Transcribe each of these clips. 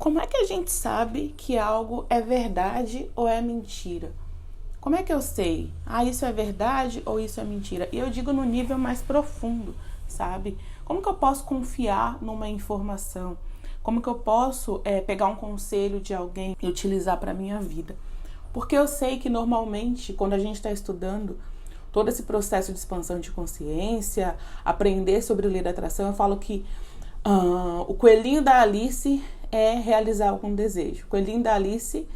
Como é que a gente sabe que algo é verdade ou é mentira? Como é que eu sei? Isso é verdade ou isso é mentira? E eu digo no nível mais profundo, sabe? Como que eu posso confiar numa informação? Como que eu posso pegar um conselho de alguém e utilizar para a minha vida? Porque eu sei que normalmente, quando a gente está estudando todo esse processo de expansão de consciência, aprender sobre lei da atração, eu falo que o coelhinho da Alice é realizar algum desejo. O coelhinho da Alice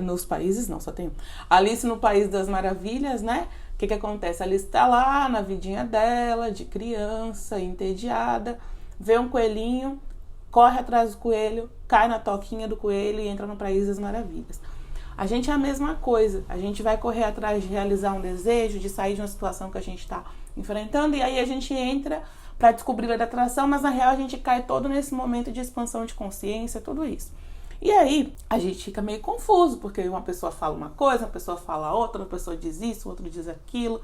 nos países, não, só tem Alice no País das Maravilhas, né? O que acontece? A Alice tá lá na vidinha dela, de criança, entediada, vê um coelhinho, corre atrás do coelho, cai na toquinha do coelho e entra no País das Maravilhas. A gente é a mesma coisa, a gente vai correr atrás de realizar um desejo, de sair de uma situação que a gente está enfrentando, e aí a gente entra para descobrir a atração, mas na real a gente cai todo nesse momento de expansão de consciência, tudo isso. E aí a gente fica meio confuso, porque uma pessoa fala uma coisa, uma pessoa fala outra, uma pessoa diz isso, outro diz aquilo.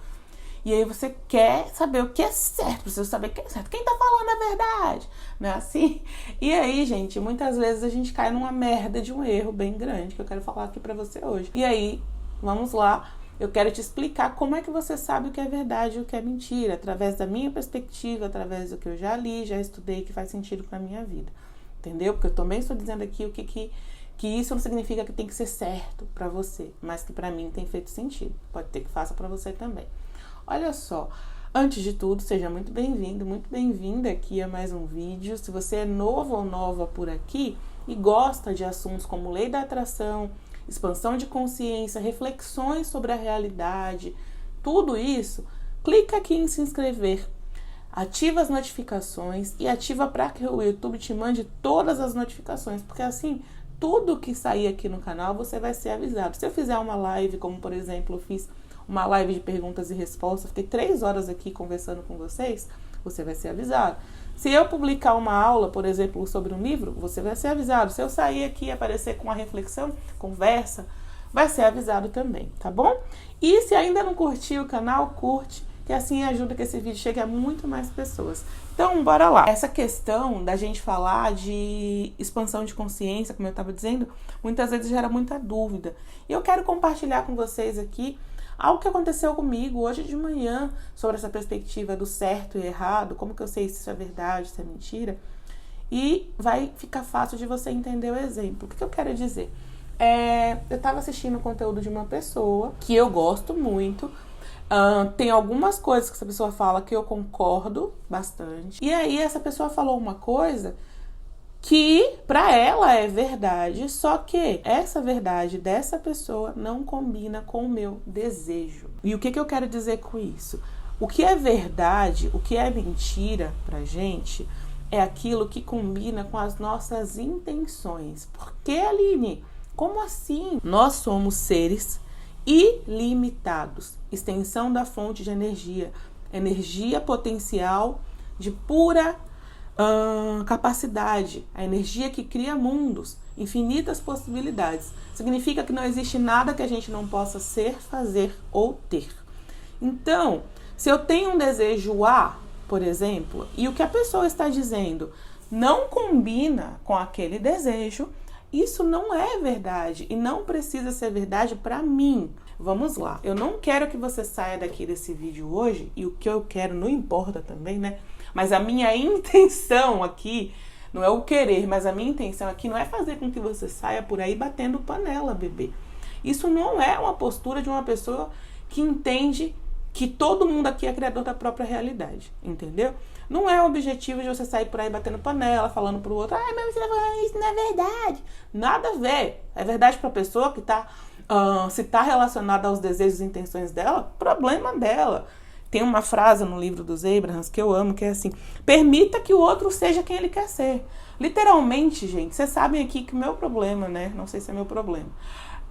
E aí você quer saber o que é certo, precisa saber o que é certo. Quem tá falando a verdade? Não é assim? E aí, gente, muitas vezes a gente cai numa merda de um erro bem grande, que eu quero falar aqui pra você hoje. E aí, vamos lá. Eu quero te explicar como é que você sabe o que é verdade e o que é mentira, através da minha perspectiva, através do que eu já li, já estudei, que faz sentido pra minha vida. Entendeu? Porque eu também estou dizendo aqui que isso não significa que tem que ser certo pra você, mas que pra mim tem feito sentido. Pode ter que faça pra você também. Olha só, antes de tudo, seja muito bem-vindo, muito bem-vinda aqui a mais um vídeo. Se você é novo ou nova por aqui e gosta de assuntos como lei da atração, expansão de consciência, reflexões sobre a realidade, tudo isso, clica aqui em se inscrever, ativa as notificações e ativa para que o YouTube te mande todas as notificações, porque assim, tudo que sair aqui no canal você vai ser avisado. Se eu fizer uma live, como por exemplo eu fiz uma live de perguntas e respostas, fiquei 3 horas aqui conversando com vocês, você vai ser avisado. Se eu publicar uma aula, por exemplo, sobre um livro, você vai ser avisado. Se eu sair aqui e aparecer com uma reflexão, conversa, vai ser avisado também, tá bom? E se ainda não curtiu o canal, curte, que assim ajuda que esse vídeo chegue a muito mais pessoas. Então, bora lá. Essa questão da gente falar de expansão de consciência, como eu estava dizendo, muitas vezes gera muita dúvida. E eu quero compartilhar com vocês aqui algo que aconteceu comigo hoje de manhã sobre essa perspectiva do certo e errado, como que eu sei se isso é verdade, se é mentira, e vai ficar fácil de você entender o exemplo. O que eu quero dizer? Eu estava assistindo o conteúdo de uma pessoa que eu gosto muito, tem algumas coisas que essa pessoa fala que eu concordo bastante, e aí essa pessoa falou uma coisa que pra ela é verdade, só que essa verdade dessa pessoa não combina com o meu desejo. E o que eu quero dizer com isso? O que é verdade, o que é mentira pra gente é aquilo que combina com as nossas intenções. Porque, Aline, como assim? Nós somos seres ilimitados, extensão da fonte de energia, energia potencial de pura capacidade, a energia que cria mundos, infinitas possibilidades. Significa que não existe nada que a gente não possa ser, fazer ou ter. Então, se eu tenho um desejo A, por exemplo, e o que a pessoa está dizendo não combina com aquele desejo, isso não é verdade e não precisa ser verdade para mim. Vamos lá, eu não quero que você saia daqui desse vídeo hoje, e o que eu quero não importa também, né? Mas a minha intenção aqui, não é o querer, mas a minha intenção aqui não é fazer com que você saia por aí batendo panela, bebê. Isso não é uma postura de uma pessoa que entende que todo mundo aqui é criador da própria realidade, entendeu? Não é o objetivo de você sair por aí batendo panela, falando pro outro, mas você tá falando isso, não é verdade. Nada a ver. É verdade pra pessoa que tá, se tá relacionada aos desejos e intenções dela, problema dela. Tem uma frase no livro dos Abrahams que eu amo, que é assim: permita que o outro seja quem ele quer ser. Literalmente, gente, vocês sabem aqui que o meu problema, né? Não sei se é meu problema.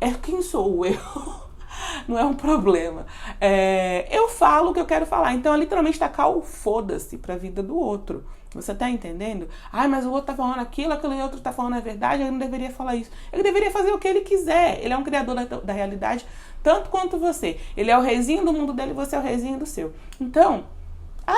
É quem sou eu. Não é um problema. Eu falo o que eu quero falar. Então, é literalmente tacar o foda-se pra vida do outro. Você tá entendendo? Mas o outro tá falando aquilo, aquele outro tá falando a verdade, ele não deveria falar isso. Ele deveria fazer o que ele quiser. Ele é um criador da realidade, tanto quanto você. Ele é o reizinho do mundo dele, você é o reizinho do seu. Então,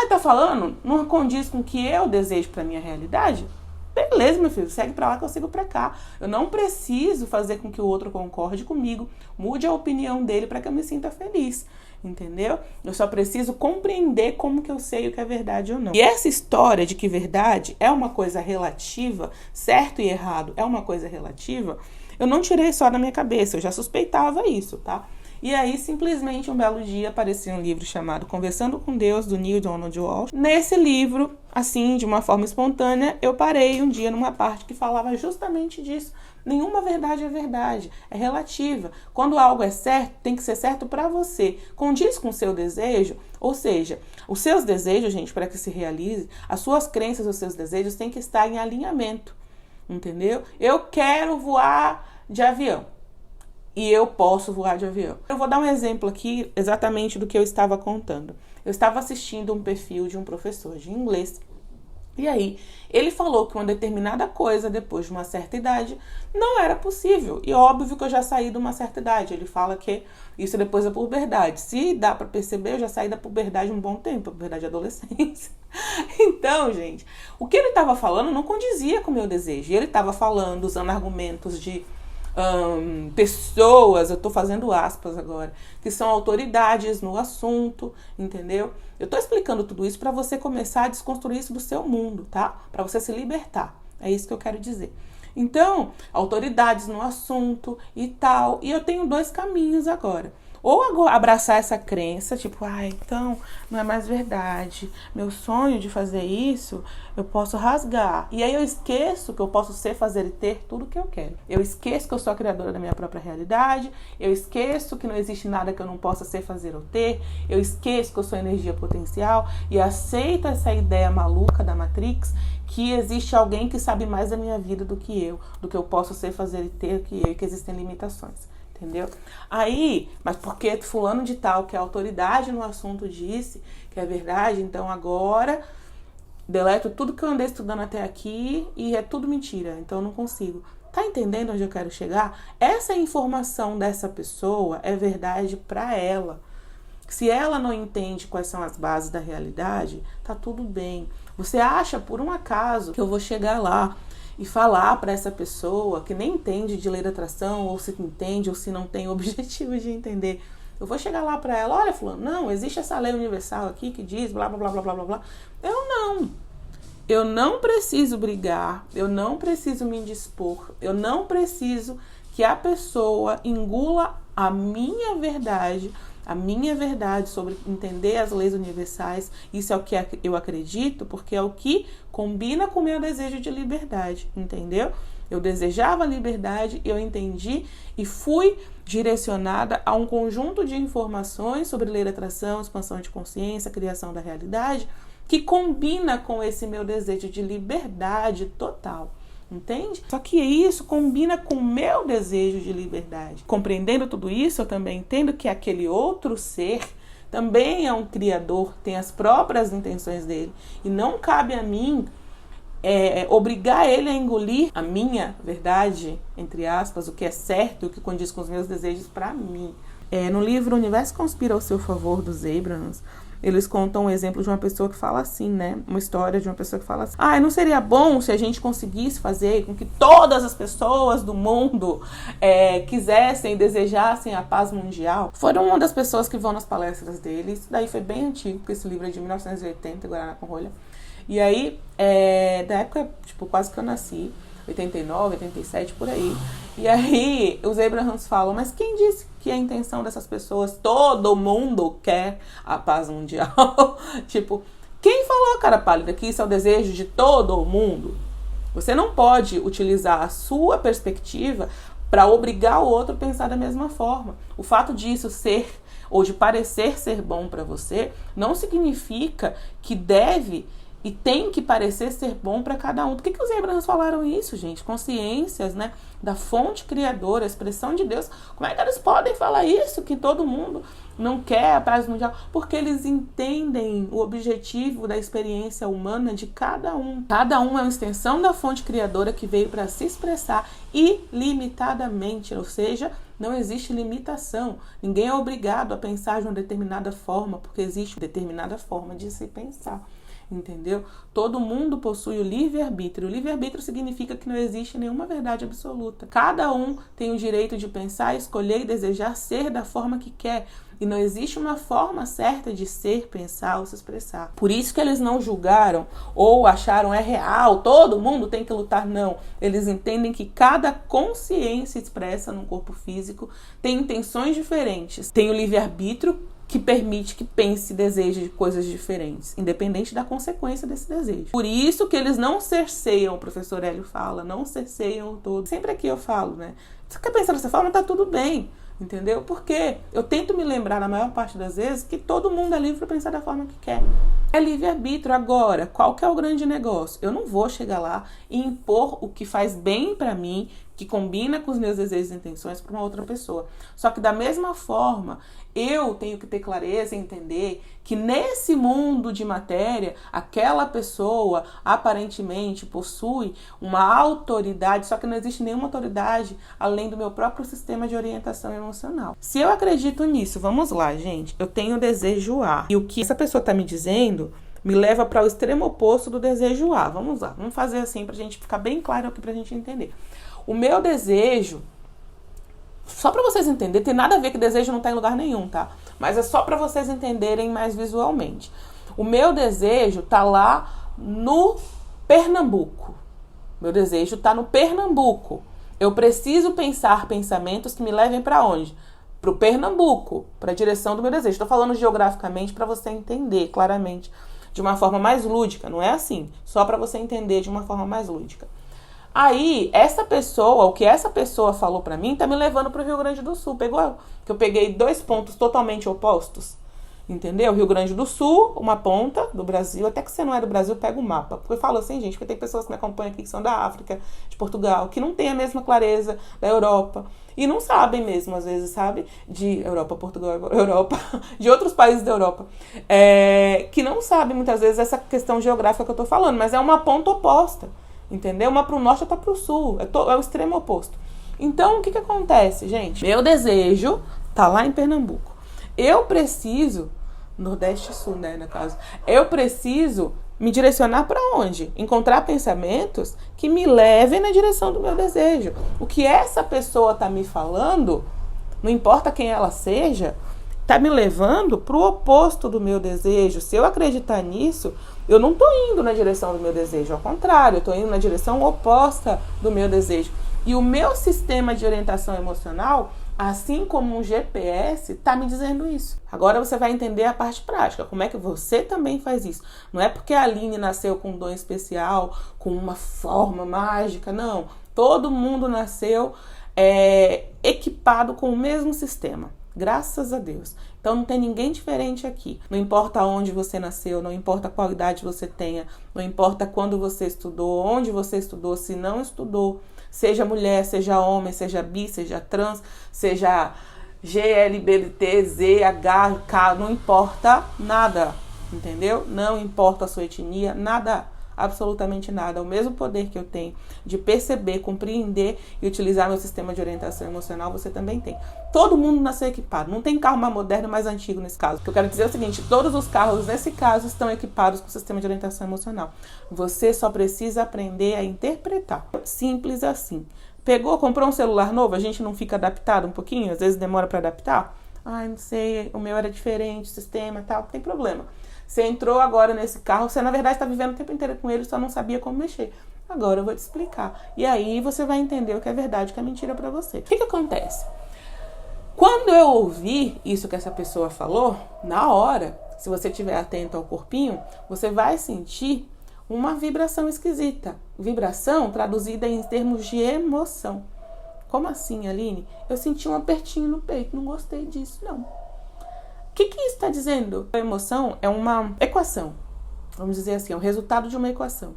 tá falando, não condiz com o que eu desejo pra minha realidade? beleza, meu filho, segue pra lá que eu sigo pra cá. Eu não preciso fazer com que o outro concorde comigo, mude a opinião dele para que eu me sinta feliz. Entendeu? Eu só preciso compreender como que eu sei o que é verdade ou não. E essa história de que verdade é uma coisa relativa, certo e errado é uma coisa relativa, eu não tirei só da minha cabeça, eu já suspeitava isso, tá? E aí, simplesmente, um belo dia, apareceu um livro chamado Conversando com Deus, do Neale Donald Walsch. Nesse livro, assim, de uma forma espontânea, eu parei um dia numa parte que falava justamente disso. Nenhuma verdade é verdade, é relativa. Quando algo é certo, tem que ser certo para você. Condiz com o seu desejo, ou seja, os seus desejos, gente, para que se realize, as suas crenças, os seus desejos têm que estar em alinhamento, entendeu? Eu quero voar de avião. E eu posso voar de avião. Eu vou dar um exemplo aqui exatamente do que eu estava contando. Eu estava assistindo um perfil de um professor de inglês. E aí, ele falou que uma determinada coisa, depois de uma certa idade, não era possível. E óbvio que eu já saí de uma certa idade. Ele fala que isso depois da puberdade. Se dá pra perceber, eu já saí da puberdade um bom tempo. Puberdade de adolescência. Então, gente, o que ele estava falando não condizia com o meu desejo. E ele estava falando, usando argumentos de pessoas, eu tô fazendo aspas agora, que são autoridades no assunto, entendeu? Eu tô explicando tudo isso para você começar a desconstruir isso do seu mundo, tá? Para você se libertar. É isso que eu quero dizer. Então, autoridades no assunto e tal. E eu tenho dois caminhos agora. Ou abraçar essa crença, tipo, então não é mais verdade. Meu sonho de fazer isso, eu posso rasgar. E aí eu esqueço que eu posso ser, fazer e ter tudo que eu quero. Eu esqueço que eu sou a criadora da minha própria realidade. Eu esqueço que não existe nada que eu não possa ser, fazer ou ter. Eu esqueço que eu sou energia potencial. E aceito essa ideia maluca da Matrix, que existe alguém que sabe mais da minha vida do que eu posso ser, fazer e ter, e que existem limitações. Entendeu? Aí, mas porque fulano de tal, que é autoridade no assunto, disse que é verdade, então agora deleto tudo que eu andei estudando até aqui e é tudo mentira, então eu não consigo. Tá entendendo onde eu quero chegar? Essa informação dessa pessoa é verdade pra ela. Se ela não entende quais são as bases da realidade, tá tudo bem. Você acha, por um acaso, que eu vou chegar lá e falar para essa pessoa que nem entende de lei da atração, ou se entende, ou se não tem o objetivo de entender. Eu vou chegar lá para ela, olha, fulano, não, existe essa lei universal aqui que diz blá, blá, blá, blá, blá, blá, blá. Eu não preciso brigar, eu não preciso me indispor, eu não preciso que a pessoa engula a minha verdade sobre entender as leis universais. Isso é o que eu acredito, porque é o que combina com o meu desejo de liberdade, entendeu? Eu desejava liberdade, eu entendi e fui direcionada a um conjunto de informações sobre lei da atração, expansão de consciência, criação da realidade, que combina com esse meu desejo de liberdade total. Entende? Só que isso combina com o meu desejo de liberdade. Compreendendo tudo isso, eu também entendo que aquele outro ser também é um criador, tem as próprias intenções dele. E não cabe a mim obrigar ele a engolir a minha verdade, entre aspas, o que é certo e o que condiz com os meus desejos para mim. No livro O Universo Conspira ao Seu Favor, dos Abrams, eles contam um exemplo de uma pessoa que fala assim, né? Uma história de uma pessoa que fala assim: não seria bom se a gente conseguisse fazer com que todas as pessoas do mundo quisessem e desejassem a paz mundial? Foram uma das pessoas que vão nas palestras dele. Isso daí foi bem antigo, porque esse livro é de 1980, Guaraná com Rolha. E aí, da época, tipo, quase que eu nasci, 89, 87, por aí. E aí, os Abrahams falam, mas quem disse que a intenção dessas pessoas, todo mundo quer a paz mundial? Tipo, quem falou, cara pálida, que isso é o desejo de todo mundo? Você não pode utilizar a sua perspectiva para obrigar o outro a pensar da mesma forma. O fato disso ser, ou de parecer ser bom para você, não significa que deve e tem que parecer ser bom para cada um. Por que os Abrahams falaram isso, gente? Consciências, né? Da fonte criadora, a expressão de Deus. Como é que eles podem falar isso? Que todo mundo não quer a paz mundial? Porque eles entendem o objetivo da experiência humana de cada um. Cada um é uma extensão da fonte criadora que veio para se expressar ilimitadamente. Ou seja, não existe limitação. Ninguém é obrigado a pensar de uma determinada forma, porque existe uma determinada forma de se pensar. entendeu? Todo mundo possui o livre-arbítrio. O livre-arbítrio significa que não existe nenhuma verdade absoluta. Cada um tem o direito de pensar, escolher e desejar ser da forma que quer. E não existe uma forma certa de ser, pensar ou se expressar. Por isso que eles não julgaram ou acharam é real, todo mundo tem que lutar. Não. Eles entendem que cada consciência expressa no corpo físico tem intenções diferentes. Tem o livre-arbítrio que permite que pense e deseje coisas diferentes, independente da consequência desse desejo. Por isso que eles não cerceiam, o professor Hélio fala, não cerceiam todo. Sempre aqui eu falo, né? Se você quer pensar dessa forma, tá tudo bem. Entendeu? Porque eu tento me lembrar, na maior parte das vezes, que todo mundo é livre para pensar da forma que quer. É livre-arbítrio. Agora, qual que é o grande negócio? Eu não vou chegar lá e impor o que faz bem para mim, que combina com os meus desejos e intenções para uma outra pessoa. Só que da mesma forma, eu tenho que ter clareza e entender que nesse mundo de matéria, aquela pessoa aparentemente possui uma autoridade, só que não existe nenhuma autoridade além do meu próprio sistema de orientação emocional. Se eu acredito nisso, vamos lá, gente, eu tenho desejo A. E o que essa pessoa está me dizendo me leva para o extremo oposto do desejo A. Vamos lá, vamos fazer assim para a gente ficar bem claro aqui, para a gente entender. O meu desejo, só para vocês entenderem, tem nada a ver que desejo não tá em lugar nenhum, tá? Mas é só para vocês entenderem mais visualmente. O meu desejo tá lá no Pernambuco. Meu desejo tá no Pernambuco. Eu preciso pensar pensamentos que me levem para onde? Para o Pernambuco, para a direção do meu desejo. Estou falando geograficamente para você entender claramente, de uma forma mais lúdica. Não é assim, só para você entender de uma forma mais lúdica. Aí, essa pessoa, o que essa pessoa falou pra mim, tá me levando pro Rio Grande do Sul. Pegou? Que eu peguei dois pontos totalmente opostos. Entendeu? Rio Grande do Sul, uma ponta do Brasil. Até que você não é do Brasil, pega o mapa. Porque eu falo assim, gente, porque tem pessoas que me acompanham aqui que são da África, de Portugal, que não tem a mesma clareza da Europa. E não sabem mesmo, às vezes, sabe? De Europa, Portugal, Europa, de outros países da Europa. Que não sabem, muitas vezes, essa questão geográfica que eu tô falando. Mas é uma ponta oposta. Entendeu? Uma pro norte, outra pro sul. É o extremo oposto. Então, o que acontece, gente? Meu desejo tá lá em Pernambuco. Eu preciso, Nordeste e Sul, né, no caso. Eu preciso me direcionar para onde? Encontrar pensamentos que me levem na direção do meu desejo. O que essa pessoa tá me falando, não importa quem ela seja, tá me levando pro oposto do meu desejo. Se eu acreditar nisso, eu não tô indo na direção do meu desejo. Ao contrário, eu tô indo na direção oposta do meu desejo. E o meu sistema de orientação emocional, assim como um GPS, tá me dizendo isso. Agora você vai entender a parte prática. Como é que você também faz isso? Não é porque a Aline nasceu com um dom especial, com uma forma mágica, não. Todo mundo nasceu equipado com o mesmo sistema. Graças a Deus. Então não tem ninguém diferente aqui. Não importa onde você nasceu, não importa qual idade você tenha, não importa quando você estudou, onde você estudou, se não estudou, seja mulher, seja homem, seja bi, seja trans, seja GLBT, ZH, K, não importa nada, entendeu? Não importa a sua etnia, nada. Absolutamente nada. O mesmo poder que eu tenho de perceber, compreender e utilizar meu sistema de orientação emocional, você também tem. Todo mundo nasceu equipado. Não tem carro mais moderno e mais antigo nesse caso. O que eu quero dizer é o seguinte, todos os carros nesse caso estão equipados com o sistema de orientação emocional. Você só precisa aprender a interpretar. Simples assim. Pegou, comprou um celular novo, a gente não fica adaptado um pouquinho? Às vezes demora para adaptar? Ai, não sei, o meu era diferente, o sistema e tal, não tem problema. Você entrou agora nesse carro, você na verdade está vivendo o tempo inteiro com ele, só não sabia como mexer. Agora eu vou te explicar. E aí você vai entender o que é verdade e o que é mentira para você. O que acontece? Quando eu ouvi isso que essa pessoa falou, na hora, se você estiver atento ao corpinho, você vai sentir uma vibração esquisita. Vibração traduzida em termos de emoção. Como assim, Aline? Eu senti um apertinho no peito, não gostei disso, não. O que isso está dizendo? A emoção é uma equação, vamos dizer assim, é o resultado de uma equação.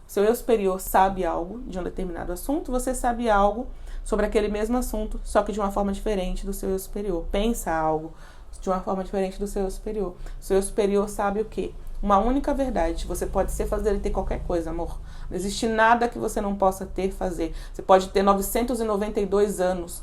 Seu eu superior sabe algo de um determinado assunto, você sabe algo sobre aquele mesmo assunto, só que de uma forma diferente do seu eu superior. Pensa algo de uma forma diferente do seu eu superior. Seu eu superior sabe o quê? Uma única verdade. Você pode fazer ele ter qualquer coisa, amor, Não existe nada que você não possa fazer. Você pode ter 992 anos.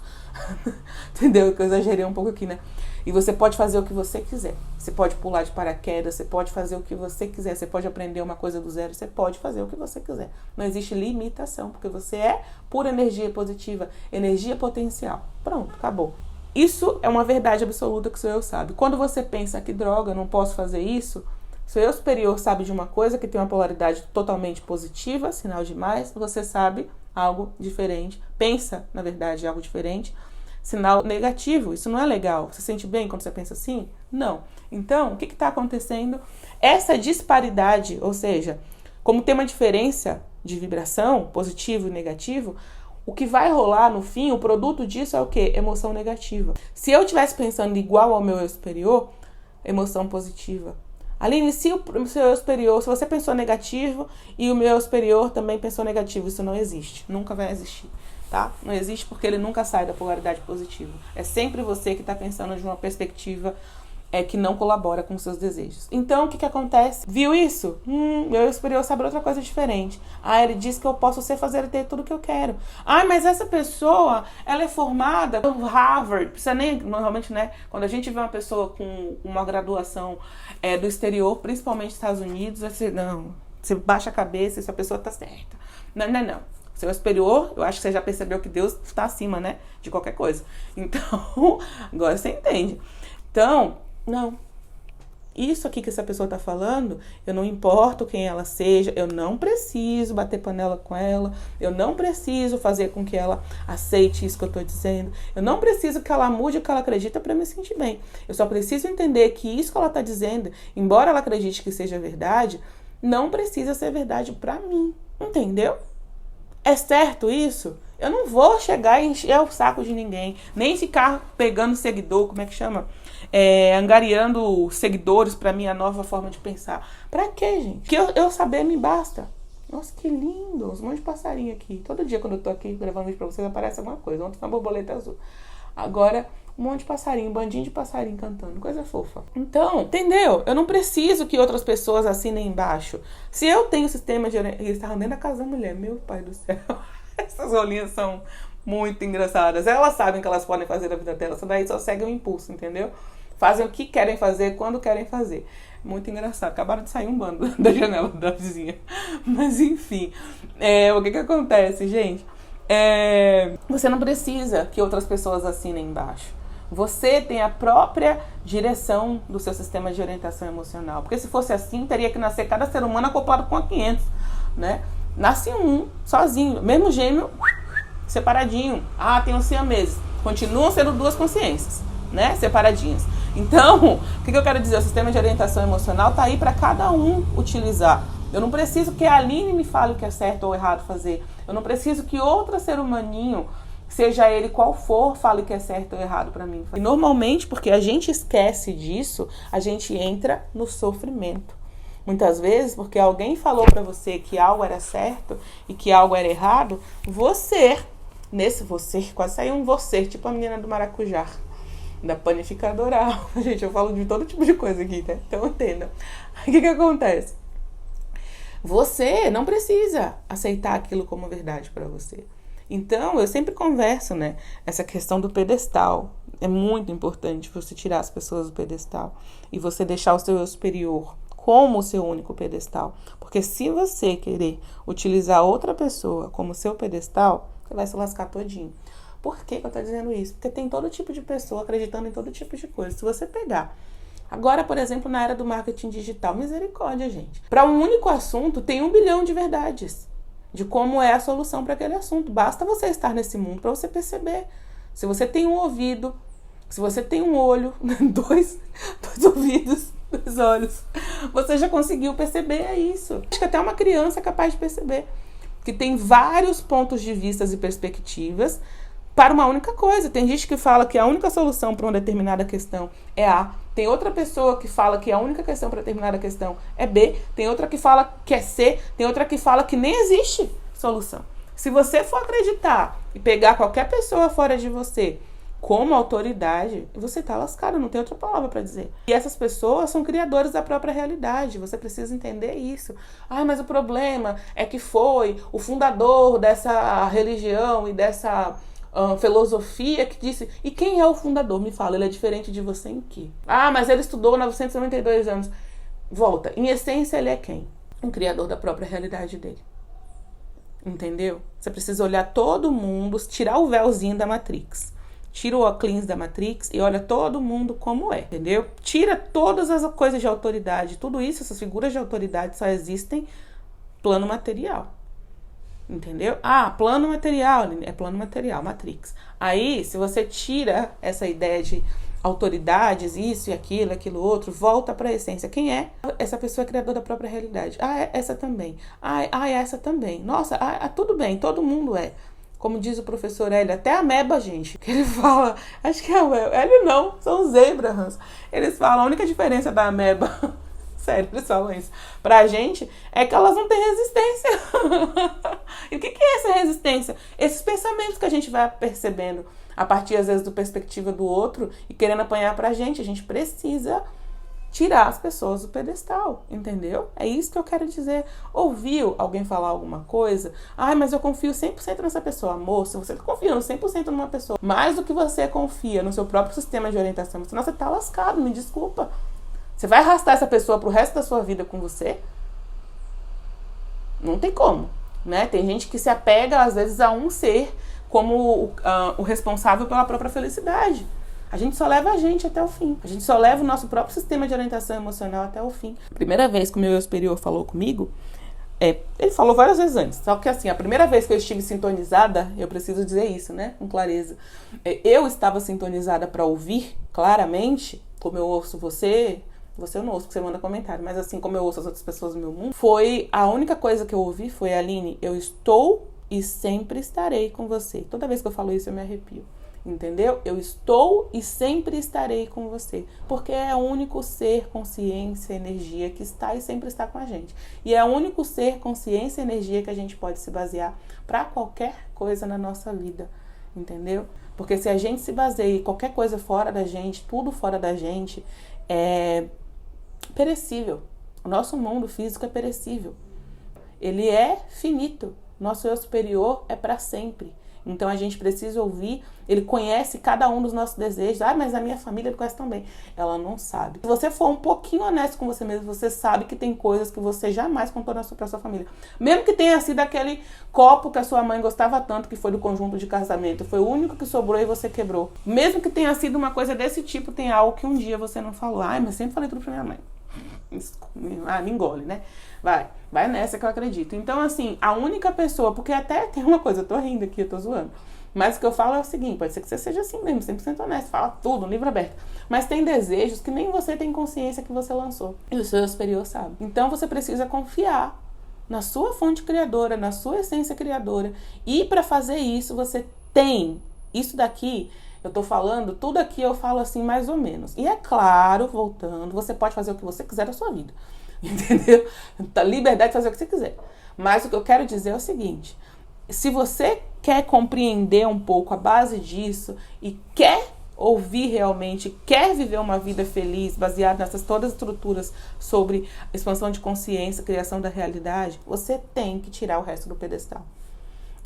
Entendeu? Que eu exagerei um pouco aqui, né? E você pode fazer o que você quiser. Você pode pular de paraquedas, você pode fazer o que você quiser. Você pode aprender uma coisa do zero, você pode fazer o que você quiser. Não existe limitação, porque você é pura energia positiva, energia potencial. Pronto, acabou. Isso é uma verdade absoluta que o seu eu sabe. Quando você pensa que droga, eu não posso fazer isso, seu eu superior sabe de uma coisa que tem uma polaridade totalmente positiva, sinal de mais, você sabe algo diferente, pensa, na verdade, algo diferente, sinal negativo. Isso não é legal. Você se sente bem quando você pensa assim? Não. Então, o que está acontecendo? Essa disparidade, ou seja, como tem uma diferença de vibração, positivo e negativo, o que vai rolar no fim, o produto disso é o quê? Emoção negativa. Se eu estivesse pensando igual ao meu eu superior, emoção positiva. Aline, se o seu eu superior, se você pensou negativo e o meu eu superior também pensou negativo, isso não existe. Nunca vai existir. Tá? Não existe porque ele nunca sai da polaridade positiva. É sempre você que está pensando de uma perspectiva que não colabora com os seus desejos. Então, o que acontece? Viu isso? Meu eu superior sabe outra coisa diferente. Ele diz que eu posso fazer e ter tudo que eu quero. Mas essa pessoa, ela é formada por Harvard. Precisa nem, normalmente, né? Quando a gente vê uma pessoa com uma graduação do exterior, principalmente nos Estados Unidos, você baixa a cabeça e essa pessoa tá certa. Não. Seu superior, eu acho que você já percebeu que Deus está acima, né? De qualquer coisa. Então, agora você entende. Então, não. Isso aqui que essa pessoa está falando, eu não importo quem ela seja, eu não preciso bater panela com ela, eu não preciso fazer com que ela aceite isso que eu estou dizendo, eu não preciso que ela mude o que ela acredita para me sentir bem. Eu só preciso entender que isso que ela está dizendo, embora ela acredite que seja verdade, não precisa ser verdade para mim. Entendeu? É certo isso? Eu não vou chegar e encher o saco de ninguém, nem ficar pegando seguidor, como é que chama? Angariando seguidores pra minha nova forma de pensar. Pra quê, gente? Que eu saber me basta. Nossa, que lindo! Um monte de passarinho aqui. Todo dia quando eu tô aqui gravando vídeo pra vocês aparece alguma coisa. Ontem foi uma borboleta azul. Agora, um monte de passarinho, um bandinho de passarinho cantando. Coisa fofa. Então, entendeu? Eu não preciso que outras pessoas assinem embaixo. Se eu tenho sistema de... Eles estavam dentro da casa da mulher. Meu pai do céu. Essas rolinhas são muito engraçadas. Elas sabem que elas podem fazer a vida delas. Daí só seguem o impulso, entendeu? Fazem o que querem fazer, quando querem fazer. Muito engraçado. Acabaram de sair um bando da janela da vizinha. Mas, enfim. O que acontece, gente? Você não precisa que outras pessoas assinem embaixo. Você tem a própria direção do seu sistema de orientação emocional. Porque se fosse assim, teria que nascer cada ser humano acoplado com a 500, né? Nasce um, sozinho. Mesmo gêmeo, separadinho. Tem os siameses. Continuam sendo duas consciências, né? Separadinhas. Então, o que eu quero dizer? O sistema de orientação emocional tá aí para cada um utilizar. Eu não preciso que a Aline me fale o que é certo ou errado fazer. Eu não preciso que outro ser humaninho, seja ele qual for, fale o que é certo ou errado para mim. E normalmente, porque a gente esquece disso, a gente entra no sofrimento. Muitas vezes, porque alguém falou para você que algo era certo e que algo era errado, você, quase saiu um você, tipo a menina do maracujá, da panificadora. Gente, eu falo de todo tipo de coisa aqui, né? Então entenda. O que acontece? Você não precisa aceitar aquilo como verdade para você. Então, eu sempre converso, né? Essa questão do pedestal. É muito importante você tirar as pessoas do pedestal e você deixar o seu eu superior como o seu único pedestal. Porque se você querer utilizar outra pessoa como seu pedestal, você vai se lascar todinho. Por que eu tô dizendo isso? Porque tem todo tipo de pessoa acreditando em todo tipo de coisa. Se você pegar agora, por exemplo, na era do marketing digital, misericórdia, gente. Para um único assunto, tem 1 bilhão de verdades de como é a solução para aquele assunto. Basta você estar nesse mundo para você perceber. Se você tem um ouvido, se você tem um olho, dois ouvidos, 2 olhos, você já conseguiu perceber isso. Acho que até uma criança é capaz de perceber que tem vários pontos de vista e perspectivas para uma única coisa. Tem gente que fala que a única solução para uma determinada questão é A. Tem outra pessoa que fala que a única questão para determinada questão é B. Tem outra que fala que é C. Tem outra que fala que nem existe solução. Se você for acreditar e pegar qualquer pessoa fora de você como autoridade, você tá lascado, não tem outra palavra para dizer. E essas pessoas são criadores da própria realidade, você precisa entender isso. Mas o problema é que foi o fundador dessa religião e dessa filosofia que disse... E quem é o fundador? Me fala, ele é diferente de você em quê? Mas ele estudou 992 anos. Volta, em essência ele é quem? Um criador da própria realidade dele. Entendeu? Você precisa olhar todo mundo, tirar o véuzinho da Matrix. Tira o óculos da Matrix e olha todo mundo como é, entendeu? Tira todas as coisas de autoridade, tudo isso, essas figuras de autoridade só existem plano material. Entendeu? Plano material, é plano material, Matrix. Aí, se você tira essa ideia de autoridades, isso e aquilo outro, volta para a essência. Quem é? Essa pessoa é criadora da própria realidade. Essa também. Essa também. Nossa, tudo bem, todo mundo é. Como diz o professor Hélio, até a ameba, gente, que ele fala, acho que é o Hélio não, são os Abrahams. Eles falam, a única diferença da ameba, sério, eles falam isso, pra gente, é que elas não têm resistência. E o que é essa resistência? Esses pensamentos que a gente vai percebendo a partir, às vezes, da perspectiva do outro e querendo apanhar pra gente. A gente precisa tirar as pessoas do pedestal, entendeu? É isso que eu quero dizer. Ouviu alguém falar alguma coisa? Mas eu confio 100% nessa pessoa. Amor, se você tá confiando 100% numa pessoa, mais do que você confia no seu próprio sistema de orientação, senão você tá lascado, me desculpa. Você vai arrastar essa pessoa pro resto da sua vida com você? Não tem como, né? Tem gente que se apega, às vezes, a um ser como o responsável pela própria felicidade. A gente só leva a gente até o fim. A gente só leva o nosso próprio sistema de orientação emocional até o fim. Primeira vez que o meu eu superior falou comigo, ele falou várias vezes antes. Só que assim, a primeira vez que eu estive sintonizada, eu preciso dizer isso, né? Com clareza. Eu estava sintonizada para ouvir claramente, como eu ouço você eu não ouço porque você manda comentário, mas assim como eu ouço as outras pessoas do meu mundo, foi a única coisa que eu ouvi foi: Aline, eu estou e sempre estarei com você. Toda vez que eu falo isso eu me arrepio. Entendeu? Eu estou e sempre estarei com você. Porque é o único ser, consciência, energia que está e sempre está com a gente. E é o único ser, consciência e energia que a gente pode se basear para qualquer coisa na nossa vida. Entendeu? Porque se a gente se baseia em qualquer coisa fora da gente, tudo fora da gente, é perecível. O nosso mundo físico é perecível. Ele é finito. Nosso eu superior é para sempre. Então a gente precisa ouvir. Ele conhece cada um dos nossos desejos. Mas a minha família ele conhece também. Ela não sabe. Se você for um pouquinho honesto com você mesmo, você sabe que tem coisas que você jamais contou pra sua família. Mesmo que tenha sido aquele copo que a sua mãe gostava tanto, que foi do conjunto de casamento, foi o único que sobrou e você quebrou. Mesmo que tenha sido uma coisa desse tipo, tem algo que um dia você não falou. Mas sempre falei tudo pra minha mãe. Me engole, né? Vai nessa que eu acredito. Então, assim, a única pessoa... Porque até tem uma coisa, eu tô rindo aqui, eu tô zoando. Mas o que eu falo é o seguinte, pode ser que você seja assim mesmo, 100% honesto, fala tudo, livro aberto. Mas tem desejos que nem você tem consciência que você lançou. E o seu superior sabe. Então, você precisa confiar na sua fonte criadora, na sua essência criadora. E para fazer isso, você tem... Isso daqui... Eu tô falando, tudo aqui eu falo assim mais ou menos. E é claro, voltando, você pode fazer o que você quiser da sua vida. Entendeu? Tá, liberdade de fazer o que você quiser. Mas o que eu quero dizer é o seguinte: se você quer compreender um pouco a base disso e quer ouvir realmente, quer viver uma vida feliz, baseada nessas todas as estruturas sobre expansão de consciência, criação da realidade, você tem que tirar o resto do pedestal.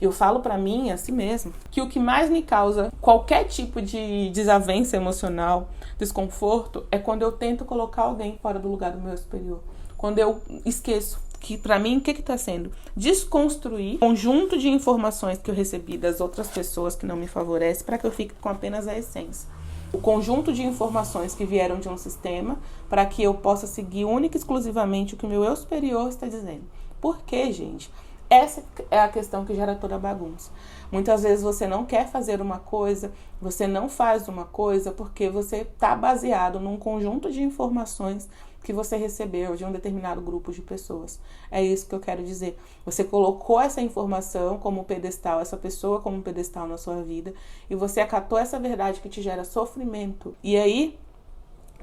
Eu falo pra mim, assim mesmo, que o que mais me causa qualquer tipo de desavença emocional, desconforto, é quando eu tento colocar alguém fora do lugar do meu superior. Quando eu esqueço que, pra mim, o que tá sendo? Desconstruir o conjunto de informações que eu recebi das outras pessoas que não me favorecem para que eu fique com apenas a essência. O conjunto de informações que vieram de um sistema para que eu possa seguir única e exclusivamente o que o meu eu superior está dizendo. Por quê, gente? Essa é a questão que gera toda a bagunça. Muitas vezes você não quer fazer uma coisa, você não faz uma coisa porque você está baseado num conjunto de informações que você recebeu de um determinado grupo de pessoas. É isso que eu quero dizer. Você colocou essa informação como pedestal, essa pessoa como pedestal na sua vida, e você acatou essa verdade que te gera sofrimento. E aí,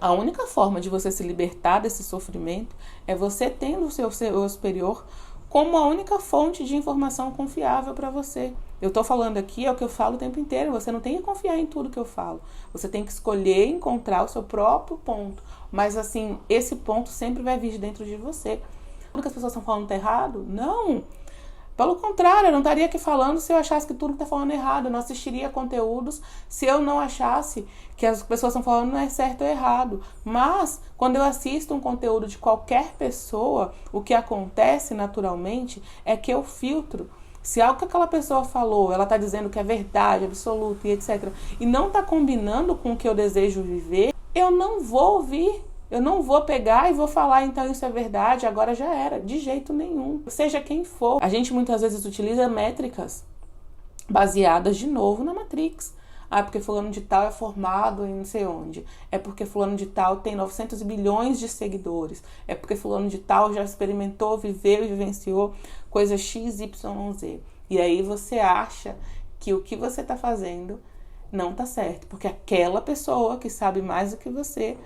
a única forma de você se libertar desse sofrimento é você tendo o seu eu superior como a única fonte de informação confiável para você. Eu tô falando aqui, é o que eu falo o tempo inteiro. Você não tem que confiar em tudo que eu falo. Você tem que escolher encontrar o seu próprio ponto. Mas, assim, esse ponto sempre vai vir dentro de você. Tudo que as pessoas estão falando tá errado? Não! Pelo contrário, eu não estaria aqui falando se eu achasse que tudo que tá falando é errado. Eu não assistiria conteúdos se eu não achasse que as pessoas estão falando não é certo ou errado. Mas, quando eu assisto um conteúdo de qualquer pessoa, o que acontece naturalmente é que eu filtro. Se algo que aquela pessoa falou, ela está dizendo que é verdade, absoluta e etc., e não está combinando com o que eu desejo viver, eu não vou ouvir. Eu não vou pegar e vou falar, então isso é verdade, agora já era. De jeito nenhum. Seja quem for. A gente muitas vezes utiliza métricas baseadas, de novo, na Matrix. Ah, porque fulano de tal é formado em não sei onde. É porque fulano de tal tem 900 bilhões de seguidores. É porque fulano de tal já experimentou, viveu e vivenciou coisa X, Y, Z. E aí você acha que o que você está fazendo não está certo. Porque aquela pessoa que sabe mais do que você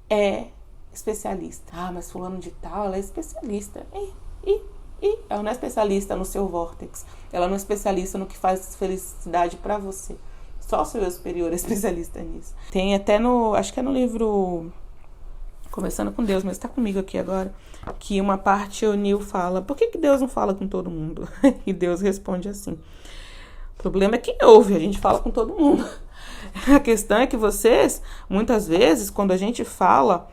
é especialista. Ah, mas fulano de tal, ela é especialista. Ela não é especialista no seu vórtex. Ela não é especialista no que faz felicidade para você. Só o seu eu superior é especialista nisso. Tem até acho que é no livro Conversando com Deus, mas tá comigo aqui agora, que uma parte o Neil fala, por que Deus não fala com todo mundo? E Deus responde assim, o problema é quem ouve, a gente fala com todo mundo. A questão é que vocês, muitas vezes, quando a gente fala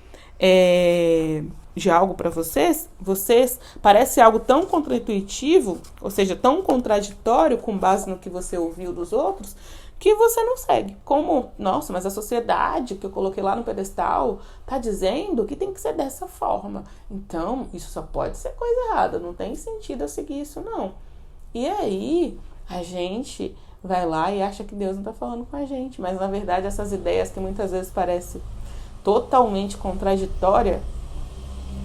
de algo para vocês parece algo tão contraintuitivo, ou seja, tão contraditório com base no que você ouviu dos outros, que você não segue. Como, nossa, mas a sociedade que eu coloquei lá no pedestal tá dizendo que tem que ser dessa forma. Então, isso só pode ser coisa errada, não tem sentido eu seguir isso, não. E aí, a gente vai lá e acha que Deus não tá falando com a gente, mas na verdade essas ideias que muitas vezes parecem totalmente contraditórias,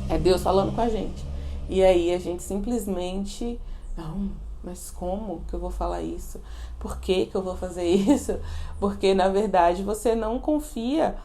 é Deus falando com a gente. E aí a gente simplesmente, não, mas como que eu vou falar isso? Por que eu vou fazer isso? Porque, na verdade, você não confia,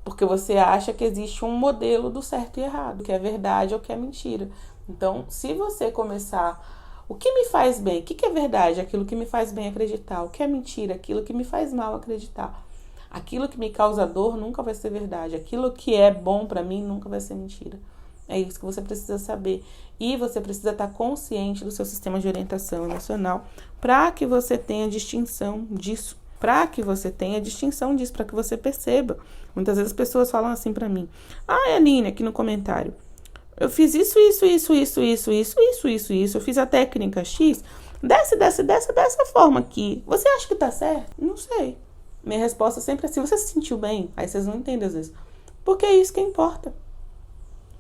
porque você acha que existe um modelo do certo e errado, que é verdade ou que é mentira. Então, se você começar, o que me faz bem? O que é verdade? Aquilo que me faz bem acreditar. O que é mentira? Aquilo que me faz mal acreditar. Aquilo que me causa dor nunca vai ser verdade. Aquilo que é bom pra mim nunca vai ser mentira. É isso que você precisa saber. E você precisa estar consciente do seu sistema de orientação emocional para que você tenha distinção disso. Para que você tenha distinção disso, para que você perceba. Muitas vezes as pessoas falam assim para mim. Ah, Aline, aqui no comentário. Eu fiz isso. Eu fiz a técnica X. Dessa forma aqui. Você acha que tá certo? Não sei. Minha resposta sempre é assim. Você se sentiu bem? Aí vocês não entendem às vezes. Porque é isso que importa.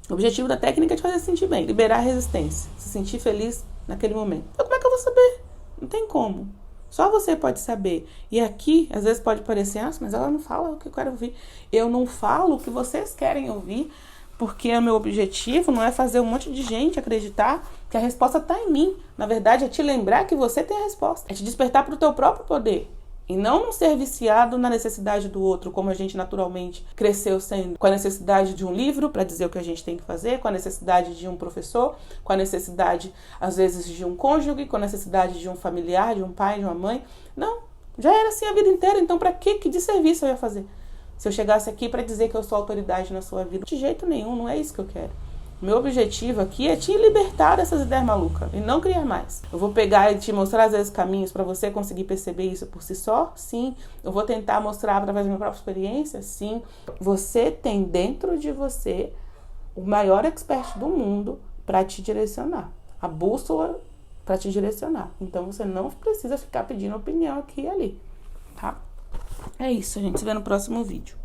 O objetivo da técnica é te fazer sentir bem, liberar a resistência, se sentir feliz naquele momento. Então, como é que eu vou saber? Não tem como. Só você pode saber. E aqui, às vezes pode parecer, mas ela não fala o que eu quero ouvir. Eu não falo o que vocês querem ouvir, porque o meu objetivo não é fazer um monte de gente acreditar que a resposta está em mim. Na verdade, é te lembrar que você tem a resposta. É te despertar para o teu próprio poder. E não ser viciado na necessidade do outro, como a gente naturalmente cresceu sendo, com a necessidade de um livro para dizer o que a gente tem que fazer, com a necessidade de um professor, com a necessidade, às vezes, de um cônjuge, com a necessidade de um familiar, de um pai, de uma mãe. Não, já era assim a vida inteira, então para que desserviço eu ia fazer? Se eu chegasse aqui para dizer que eu sou autoridade na sua vida, de jeito nenhum, não é isso que eu quero. Meu objetivo aqui é te libertar dessas ideias malucas e não criar mais. Eu vou pegar e te mostrar, às vezes, caminhos para você conseguir perceber isso por si só? Sim. Eu vou tentar mostrar através da minha própria experiência? Sim. Você tem dentro de você o maior expert do mundo para te direcionar. A bússola para te direcionar. Então, você não precisa ficar pedindo opinião aqui e ali, tá? É isso, a gente se vê no próximo vídeo.